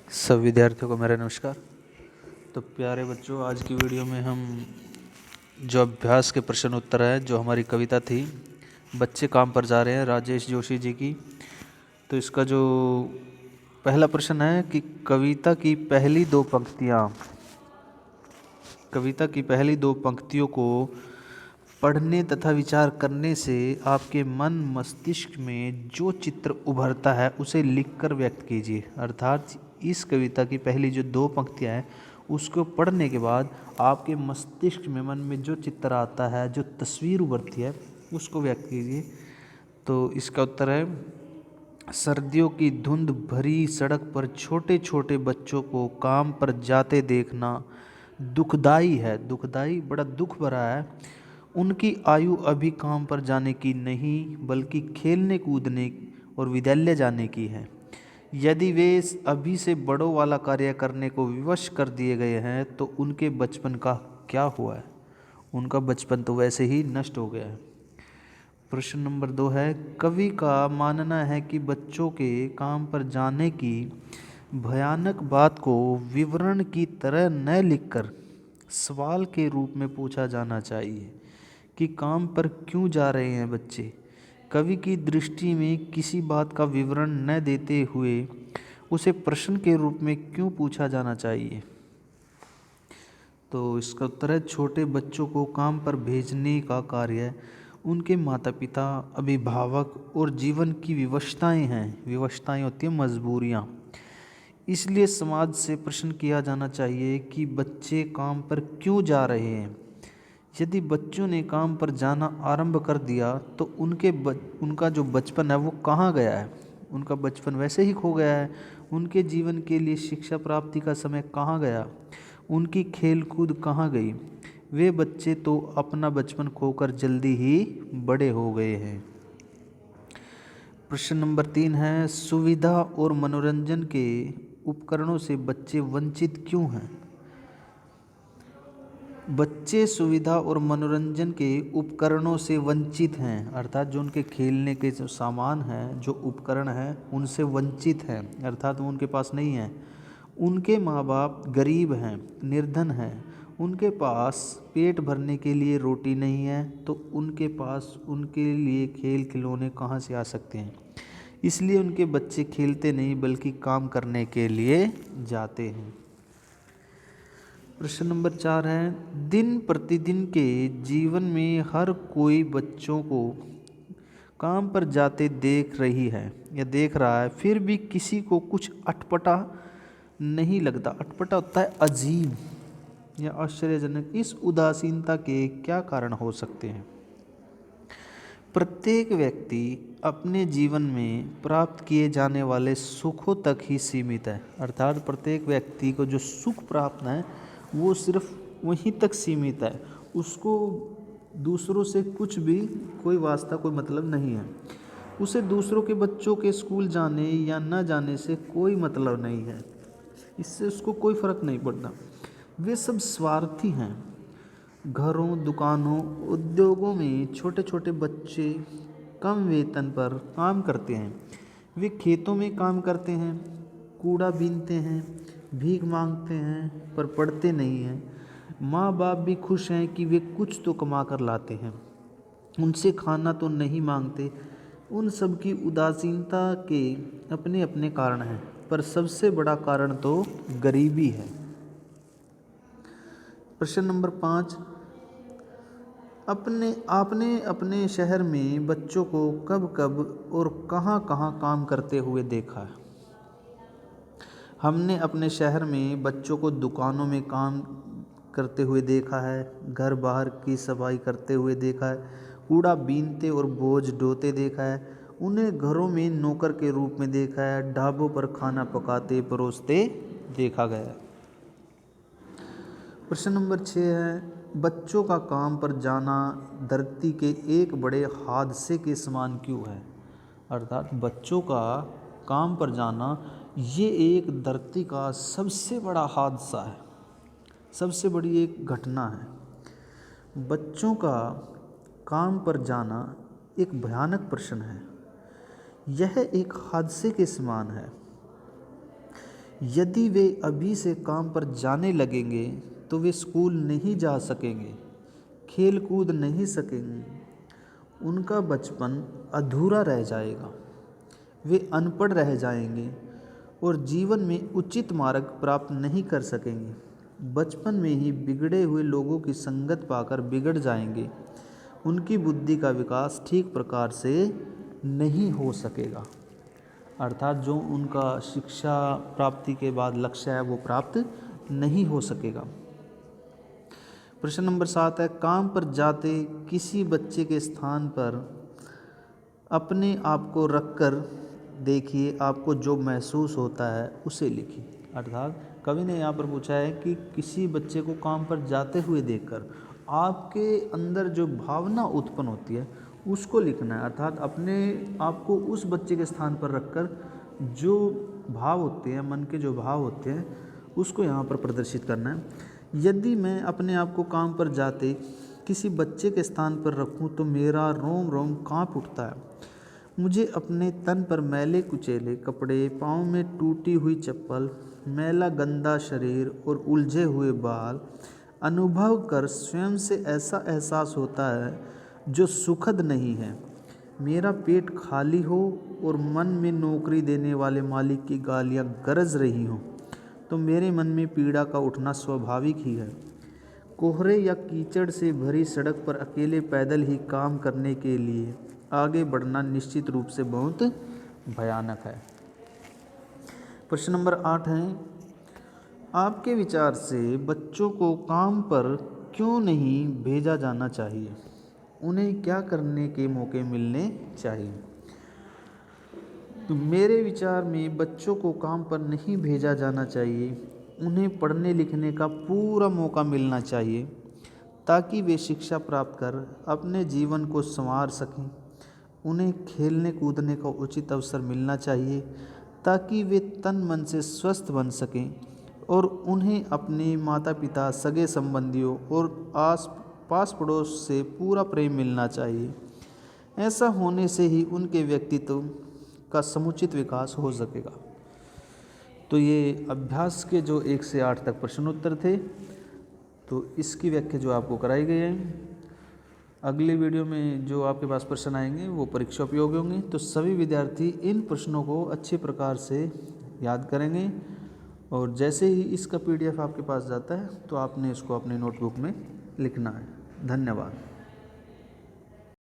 सब विद्यार्थियों को मेरा नमस्कार। तो प्यारे बच्चों, आज की वीडियो में हम जो अभ्यास के प्रश्न उत्तर है, जो हमारी कविता थी बच्चे काम पर जा रहे हैं, राजेश जोशी जी की। तो इसका जो पहला प्रश्न है कि कविता की पहली दो पंक्तियों को पढ़ने तथा विचार करने से आपके मन मस्तिष्क में जो चित्र उभरता है उसे लिखकर व्यक्त कीजिए। अर्थात इस कविता की पहली जो दो पंक्तियां हैं उसको पढ़ने के बाद आपके मस्तिष्क में, मन में जो चित्र आता है, जो तस्वीर उभरती है, उसको व्यक्त कीजिए। तो इसका उत्तर है, सर्दियों की धुंध भरी सड़क पर छोटे छोटे बच्चों को काम पर जाते देखना दुखदाई है। दुखदाई बड़ा दुख भरा है। उनकी आयु अभी काम पर जाने की नहीं, बल्कि खेलने कूदने और विद्यालय जाने की है। यदि वे अभी से बड़ों वाला कार्य करने को विवश कर दिए गए हैं तो उनके बचपन का क्या हुआ है? उनका बचपन तो वैसे ही नष्ट हो गया है। प्रश्न नंबर 2 है, कवि का मानना है कि बच्चों के काम पर जाने की भयानक बात को विवरण की तरह न लिखकर सवाल के रूप में पूछा जाना चाहिए कि काम पर क्यों जा रहे हैं बच्चे। कवि की दृष्टि में किसी बात का विवरण न देते हुए उसे प्रश्न के रूप में क्यों पूछा जाना चाहिए? तो इसका उत्तर है, छोटे बच्चों को काम पर भेजने का कार्य उनके माता पिता, अभिभावक और जीवन की विवशताएं हैं। विवशताएं होती हैं मजबूरियां। इसलिए समाज से प्रश्न किया जाना चाहिए कि बच्चे काम पर क्यों जा रहे हैं। यदि बच्चों ने काम पर जाना आरंभ कर दिया तो उनका जो बचपन है वो कहाँ गया है? उनका बचपन वैसे ही खो गया है। उनके जीवन के लिए शिक्षा प्राप्ति का समय कहाँ गया? उनकी खेल कूद कहाँ गई? वे बच्चे तो अपना बचपन खोकर जल्दी ही बड़े हो गए हैं। प्रश्न नंबर 3 है, सुविधा और मनोरंजन के उपकरणों से बच्चे वंचित क्यों हैं? बच्चे सुविधा और मनोरंजन के उपकरणों से वंचित हैं, अर्थात जो उनके खेलने के जो सामान हैं, जो उपकरण हैं, उनसे वंचित हैं, अर्थात वो उनके पास नहीं है। उनके माँ बाप गरीब हैं, निर्धन हैं, उनके पास पेट भरने के लिए रोटी नहीं है, तो उनके पास उनके लिए खेल खिलौने कहाँ से आ सकते हैं? इसलिए उनके बच्चे खेलते नहीं बल्कि काम करने के लिए जाते हैं। प्रश्न नंबर 4 है, दिन प्रतिदिन के जीवन में हर कोई बच्चों को काम पर जाते देख रही है या देख रहा है, फिर भी किसी को कुछ अटपटा नहीं लगता। अटपटा होता है अजीब या आश्चर्यजनक। इस उदासीनता के क्या कारण हो सकते हैं? प्रत्येक व्यक्ति अपने जीवन में प्राप्त किए जाने वाले सुखों तक ही सीमित है, अर्थात प्रत्येक व्यक्ति को जो सुख प्राप्त है वो सिर्फ वहीं तक सीमित है। उसको दूसरों से कुछ भी कोई वास्ता, कोई मतलब नहीं है। उसे दूसरों के बच्चों के स्कूल जाने या न जाने से कोई मतलब नहीं है। इससे उसको कोई फर्क नहीं पड़ता। वे सब स्वार्थी हैं। घरों, दुकानों, उद्योगों में छोटे छोटे बच्चे कम वेतन पर काम करते हैं। वे खेतों में काम करते हैं, कूड़ा बीनते हैं, भीख मांगते हैं, पर पढ़ते नहीं हैं। माँ बाप भी खुश हैं कि वे कुछ तो कमा कर लाते हैं, उनसे खाना तो नहीं मांगते। उन सब की उदासीनता के अपने अपने कारण हैं, पर सबसे बड़ा कारण तो गरीबी है। प्रश्न नंबर 5, आपने अपने शहर में बच्चों को कब कब और कहाँ कहाँ काम करते हुए देखा है? हमने अपने शहर में बच्चों को दुकानों में काम करते हुए देखा है, घर बाहर की सफाई करते हुए देखा है, कूड़ा बीनते और बोझ ढोते देखा है, उन्हें घरों में नौकर के रूप में देखा है, ढाबों पर खाना पकाते परोसते देखा गया। प्रश्न नंबर 6 है, बच्चों का काम पर जाना धरती के एक बड़े हादसे के समान क्यों है? अर्थात बच्चों का काम पर जाना ये एक धरती का सबसे बड़ा हादसा है, सबसे बड़ी एक घटना है। बच्चों का काम पर जाना एक भयानक प्रश्न है। यह एक हादसे के समान है। यदि वे अभी से काम पर जाने लगेंगे तो वे स्कूल नहीं जा सकेंगे, खेल कूद नहीं सकेंगे, उनका बचपन अधूरा रह जाएगा, वे अनपढ़ रह जाएंगे और जीवन में उचित मार्ग प्राप्त नहीं कर सकेंगे। बचपन में ही बिगड़े हुए लोगों की संगत पाकर बिगड़ जाएंगे, उनकी बुद्धि का विकास ठीक प्रकार से नहीं हो सकेगा। अर्थात जो उनका शिक्षा प्राप्ति के बाद लक्ष्य है वो प्राप्त नहीं हो सकेगा। प्रश्न नंबर 7 है, काम पर जाते किसी बच्चे के स्थान पर अपने आप को रखकर देखिए, आपको जो महसूस होता है उसे लिखिए। अर्थात कवि ने यहाँ पर पूछा है कि किसी बच्चे को काम पर जाते हुए देखकर आपके अंदर जो भावना उत्पन्न होती है उसको लिखना है। अर्थात अपने आप को उस बच्चे के स्थान पर रखकर जो भाव होते हैं, मन के जो भाव होते हैं, उसको यहाँ पर प्रदर्शित करना है। यदि मैं अपने आप को काम पर जाते किसी बच्चे के स्थान पर रखूं तो मेरा रोम रोम कांप उठता है। मुझे अपने तन पर मैले कुचेले कपड़े, पाँव में टूटी हुई चप्पल, मैला गंदा शरीर और उलझे हुए बाल अनुभव कर स्वयं से ऐसा एहसास होता है जो सुखद नहीं है। मेरा पेट खाली हो और मन में नौकरी देने वाले मालिक की गालियाँ गरज रही हों तो मेरे मन में पीड़ा का उठना स्वाभाविक ही है। कोहरे या कीचड़ से भरी सड़क पर अकेले पैदल ही काम करने के लिए आगे बढ़ना निश्चित रूप से बहुत भयानक है। प्रश्न नंबर 8 है, आपके विचार से बच्चों को काम पर क्यों नहीं भेजा जाना चाहिए? उन्हें क्या करने के मौके मिलने चाहिए? तो मेरे विचार में बच्चों को काम पर नहीं भेजा जाना चाहिए, उन्हें पढ़ने लिखने का पूरा मौका मिलना चाहिए ताकि वे शिक्षा प्राप्त कर अपने जीवन को संवार सकें। उन्हें खेलने कूदने का उचित अवसर मिलना चाहिए ताकि वे तन मन से स्वस्थ बन सकें और उन्हें अपने माता पिता, सगे संबंधियों और आस पास पड़ोस से पूरा प्रेम मिलना चाहिए। ऐसा होने से ही उनके व्यक्तित्व का समुचित विकास हो सकेगा। तो ये अभ्यास के जो 1 से 8 तक प्रश्न उत्तर थे, तो इसकी व्याख्या जो आपको कराई गई है। अगली वीडियो में जो आपके पास प्रश्न आएंगे वो परीक्षा उपयोगी होंगे, तो सभी विद्यार्थी इन प्रश्नों को अच्छे प्रकार से याद करेंगे और जैसे ही इसका PDF आपके पास जाता है तो आपने इसको अपने नोटबुक में लिखना है। धन्यवाद।